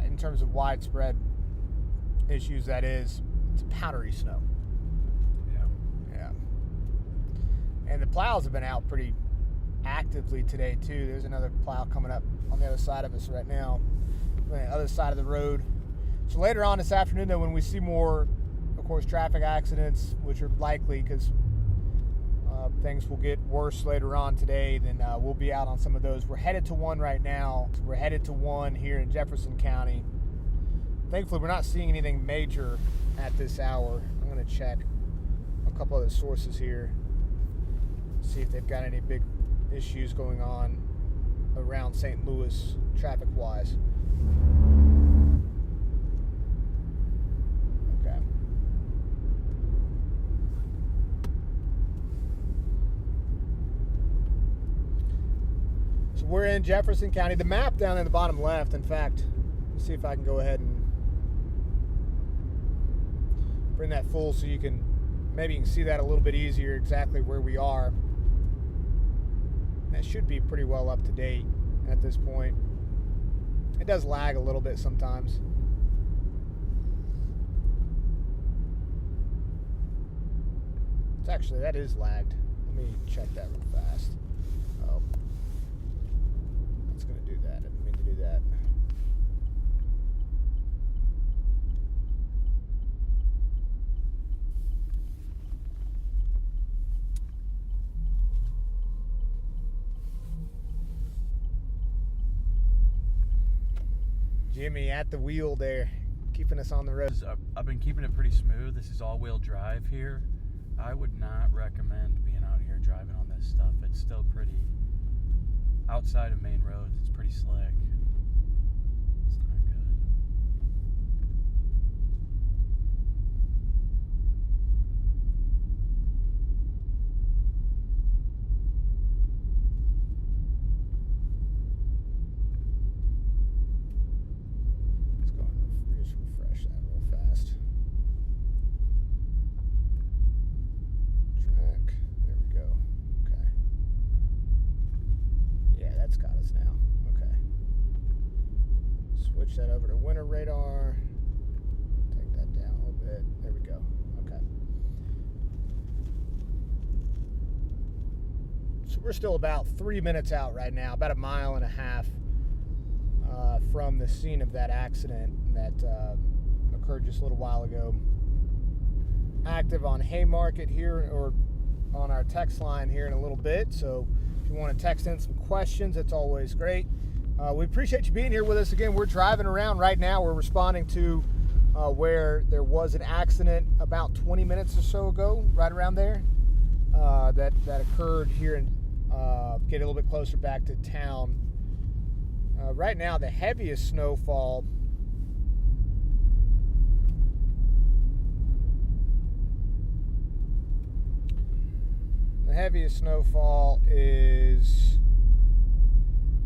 in terms of widespread issues. That is, it's powdery snow. Yeah. And the plows have been out pretty actively today too. There's another plow coming up on the other side of us right now, on the other side of the road. So later on this afternoon, though, when we see more, of course, traffic accidents, which are likely because things will get worse later on today, then we'll be out on some of those. We're headed to one right now. We're headed to one here in Jefferson County. Thankfully, we're not seeing anything major at this hour. I'm going to check a couple other sources here, see if they've got any big issues going on around St. Louis traffic-wise. Okay. So we're in Jefferson County. The map down in the bottom left, in fact, let's see if I can go ahead and bring that full so you can see that a little bit easier exactly where we are. That should be pretty well up to date at this point. It does lag a little bit sometimes. It's actually, that is lagged. Let me check that real fast. Oh, that's going to do that. I didn't mean to do that. Jimmy at the wheel there, keeping us on the road. I've been keeping it pretty smooth. This is all-wheel drive here. I would not recommend being out here driving on this stuff. It's still pretty, outside of main roads, it's pretty slick. It's not good. Just refresh that real fast. Track. There we go. Okay. Yeah, that's got us now. Okay. Switch that over to winter radar. Take that down a little bit. There we go. Okay. So we're still about 3 minutes out right now, about 1.5 miles from the scene of that accident that occurred just a little while ago. Active on Haymarket here, or on our text line here in a little bit. So if you want to text in some questions, it's always great. We appreciate you being here with us again. We're driving around right now. We're responding to where there was an accident about 20 minutes or so ago, right around there, that occurred here in get a little bit closer back to town. Right now, the heaviest snowfall is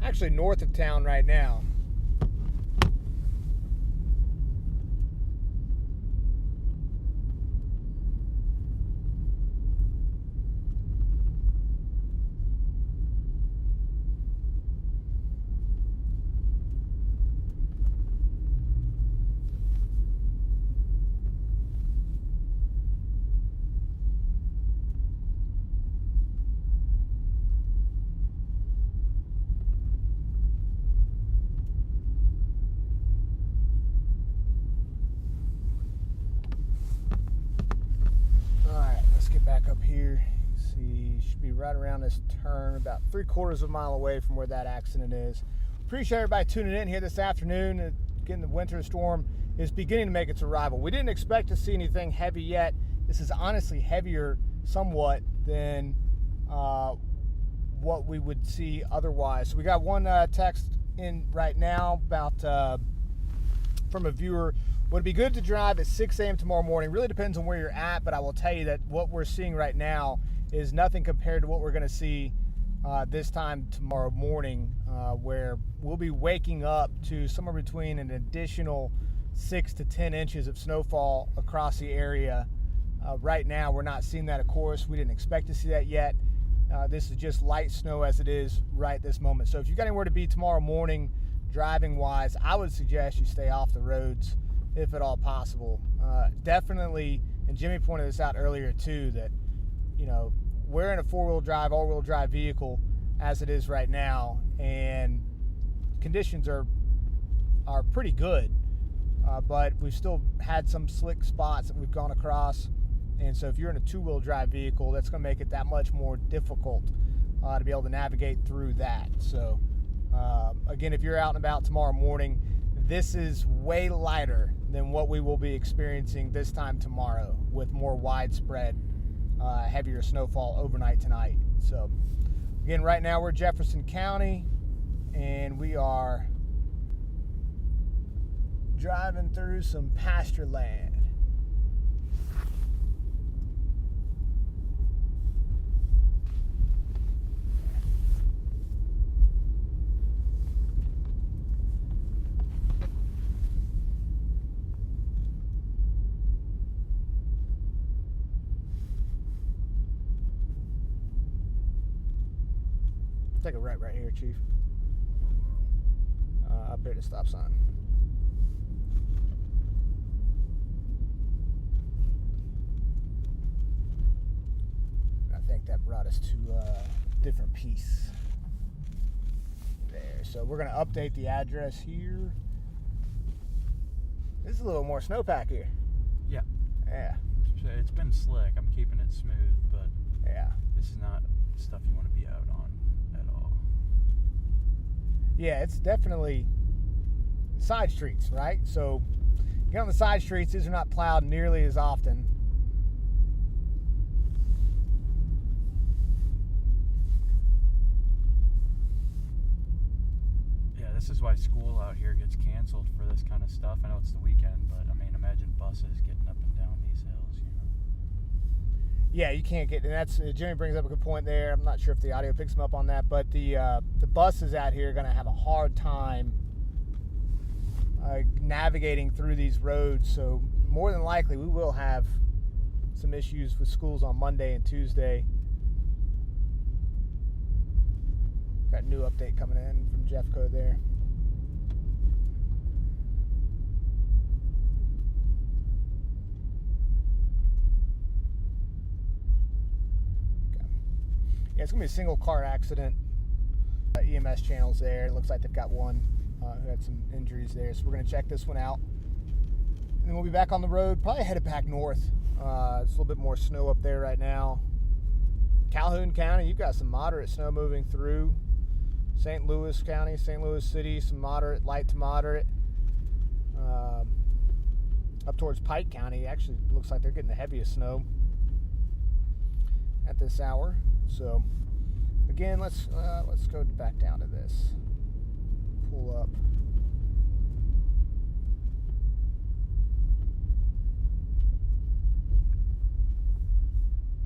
actually north of town right now. Back up here, see, should be right around this turn, about 3/4 mile away from where that accident is. Appreciate everybody tuning in here this afternoon. Again, the winter storm is beginning to make its arrival. We didn't expect to see anything heavy yet. This is honestly heavier somewhat than what we would see otherwise. So we got one text in right now about from a viewer. Would it be good to drive at 6 a.m. tomorrow morning? Really depends on where you're at, but I will tell you that what we're seeing right now is nothing compared to what we're going to see this time tomorrow morning, where we'll be waking up to somewhere between an additional 6 to 10 inches of snowfall across the area. Right now, we're not seeing that, of course. We didn't expect to see that yet. This is just light snow as it is right this moment. So if you've got anywhere to be tomorrow morning, driving-wise, I would suggest you stay off the roads if at all possible. Definitely, and Jimmy pointed this out earlier too, that, you know, we're in a four-wheel drive, all-wheel drive vehicle as it is right now, and conditions are pretty good, but we've still had some slick spots that we've gone across, and so if you're in a two-wheel drive vehicle, that's going to make it that much more difficult to be able to navigate through that. So again, if you're out and about tomorrow morning, this is way lighter than what we will be experiencing this time tomorrow, with more widespread heavier snowfall overnight tonight. So again, right now we're Jefferson County, and we are driving through some pasture land. Take a right here, Chief. Up here at the stop sign. I think that brought us to a different piece there. So we're going to update the address here. This is a little more snowpack here. Yeah. Yeah. It's been slick. I'm keeping it smooth, but yeah, this is not stuff you want to be out on at all. Yeah, it's definitely side streets, right? So you get on the side streets, these are not plowed nearly as often. Yeah, this is why school out here gets canceled for this kind of stuff. I know it's the weekend, but I mean, imagine buses getting up and down these hills, you know? Yeah, you can't get, and that's, Jimmy brings up a good point there. I'm not sure if the audio picks him up on that, but the buses out here are going to have a hard time navigating through these roads. So more than likely, we will have some issues with schools on Monday and Tuesday. Got a new update coming in from Jeffco there. Yeah, it's going to be a single car accident. EMS channels there. It looks like they've got one who had some injuries there. So we're going to check this one out. And then we'll be back on the road, probably headed back north. It's a little bit more snow up there right now. Calhoun County, you've got some moderate snow moving through. St. Louis County, St. Louis City, some moderate, light to moderate. Up towards Pike County, actually looks like they're getting the heaviest snow at this hour. So again, let's go back down to this. Pull up.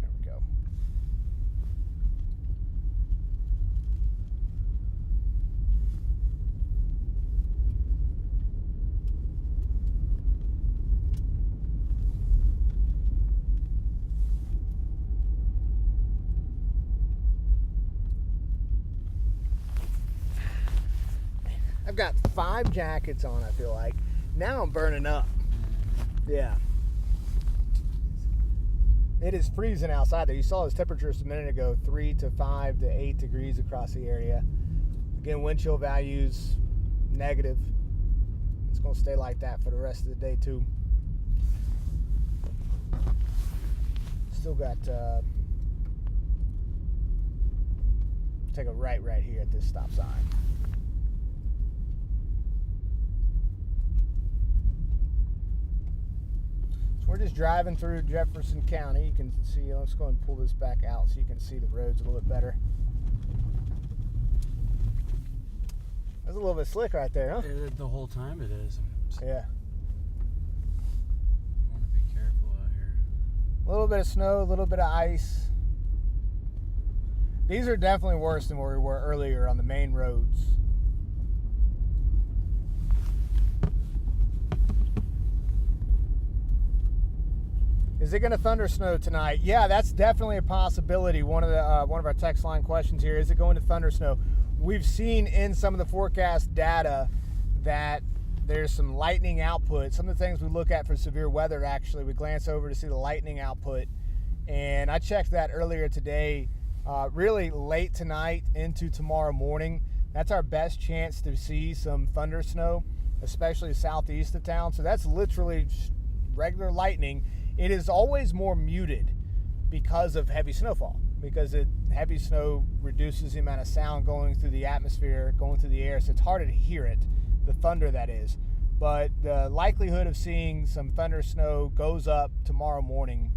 There we go. I've got 5 jackets on, I feel like. Now I'm burning up. Yeah. It is freezing outside there. You saw those temperatures a minute ago, 3 to 5 to 8 degrees across the area. Again, wind chill values, negative. It's going to stay like that for the rest of the day, too. Still got, take a right here at this stop sign. We're just driving through Jefferson County. You can see, let's go and pull this back out so you can see the roads a little bit better. That's a little bit slick right there, huh? The whole time it is. Yeah. You want to be careful out here. A little bit of snow, a little bit of ice. These are definitely worse than where we were earlier on the main roads. Is it going to thunder snow tonight? Yeah, that's definitely a possibility. One of our text line questions here: is it going to thunder snow? We've seen in some of the forecast data that there's some lightning output. Some of the things we look at for severe weather, actually, we glance over to see the lightning output, and I checked that earlier today. Really late tonight into tomorrow morning. That's our best chance to see some thunder snow, especially southeast of town. So that's literally regular lightning. It is always more muted because of heavy snowfall, because heavy snow reduces the amount of sound going through the atmosphere, going through the air, so it's harder to hear it, the thunder that is. But the likelihood of seeing some thunder snow goes up tomorrow morning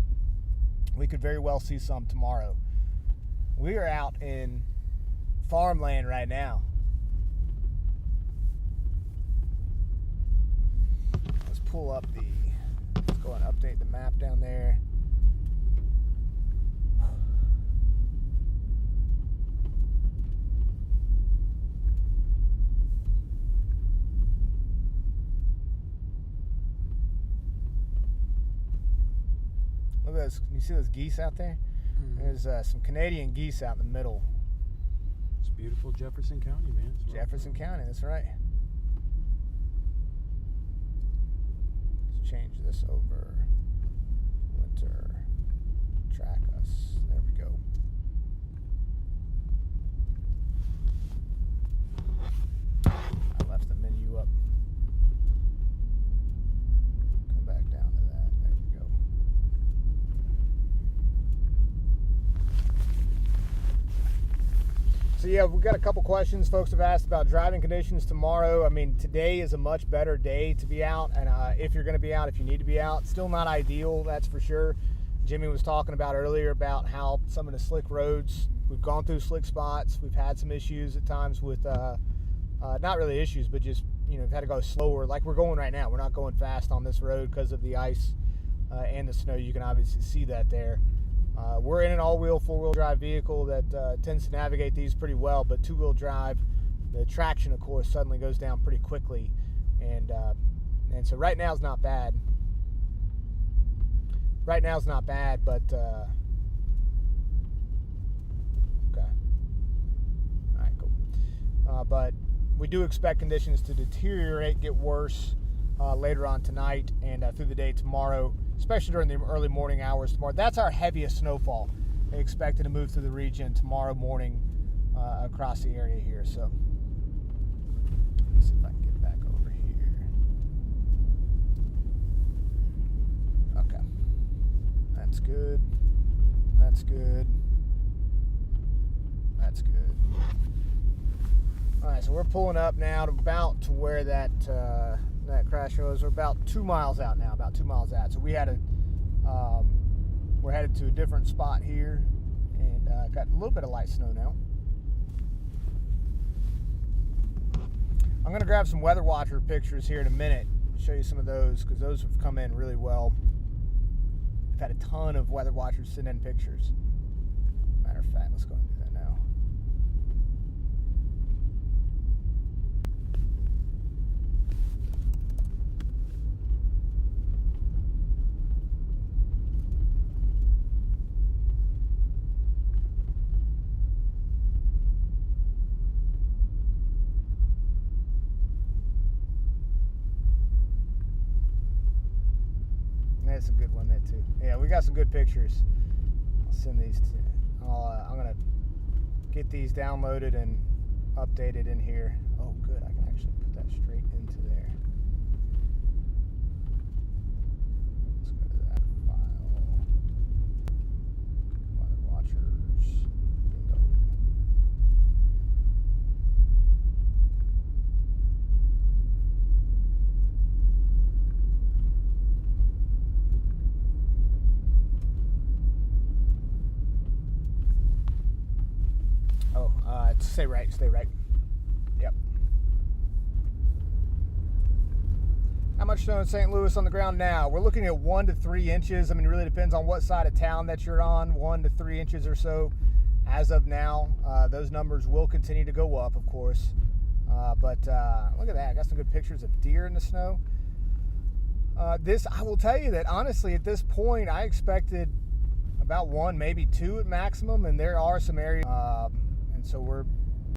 we could very well see some tomorrow. We are out in farmland right now. Let's pull up let's go and update the map down there. Look at this. Can you see those geese out there? There's some Canadian geese out in the middle. It's beautiful Jefferson County, man. Jefferson County, that's right. Let's change this over. Winter. Track us. There we go. I left the menu up. Come back down to that. There we go. So yeah, we've got a couple questions folks have asked about driving conditions tomorrow. I mean, today is a much better day to be out, and if you're going to be out, if you need to be out, still not ideal, that's for sure. Jimmy was talking about earlier about how some of the slick roads, we've gone through slick spots, we've had some issues at times with, not really issues, but just, we've had to go slower, like we're going right now. We're not going fast on this road because of the ice and the snow. You can obviously see that there. We're in an all-wheel, four-wheel drive vehicle that tends to navigate these pretty well, but two-wheel drive, the traction, of course, suddenly goes down pretty quickly, and so right now is not bad. Right now is not bad, but okay. All right, cool. But we do expect conditions to deteriorate, get worse later on tonight and through the day tomorrow, especially during the early morning hours tomorrow. That's our heaviest snowfall. They expected to move through the region tomorrow morning across the area here. So let's see if I can get back over here. Okay. That's good. That's good. That's good. All right, so we're pulling up now to about to where that crash was. We're about 2 miles out now, about 2 miles out. So we had we're headed to a different spot here, and got a little bit of light snow now. I'm gonna grab some Weather Watcher pictures here in a minute, show you some of those, because those have come in really well. I've had a ton of Weather Watchers send in pictures. Matter of fact, let's go and do that now. That's a good one there too. Yeah, we got some good pictures. I'll send these to. I'm gonna get these downloaded and updated in here. Oh, good. I can actually put that straight into there. Let's go to that file. Weather Watchers. Bingo. Stay right, stay right. Yep. How much snow in St. Louis on the ground now? We're looking at 1 to 3 inches. I mean, it really depends on what side of town that you're on. 1 to 3 inches or so as of now. Those numbers will continue to go up, of course. But look at that. I got some good pictures of deer in the snow. I will tell you that honestly, at this point, I expected about 1, maybe 2 at maximum, and there are some areas. So we're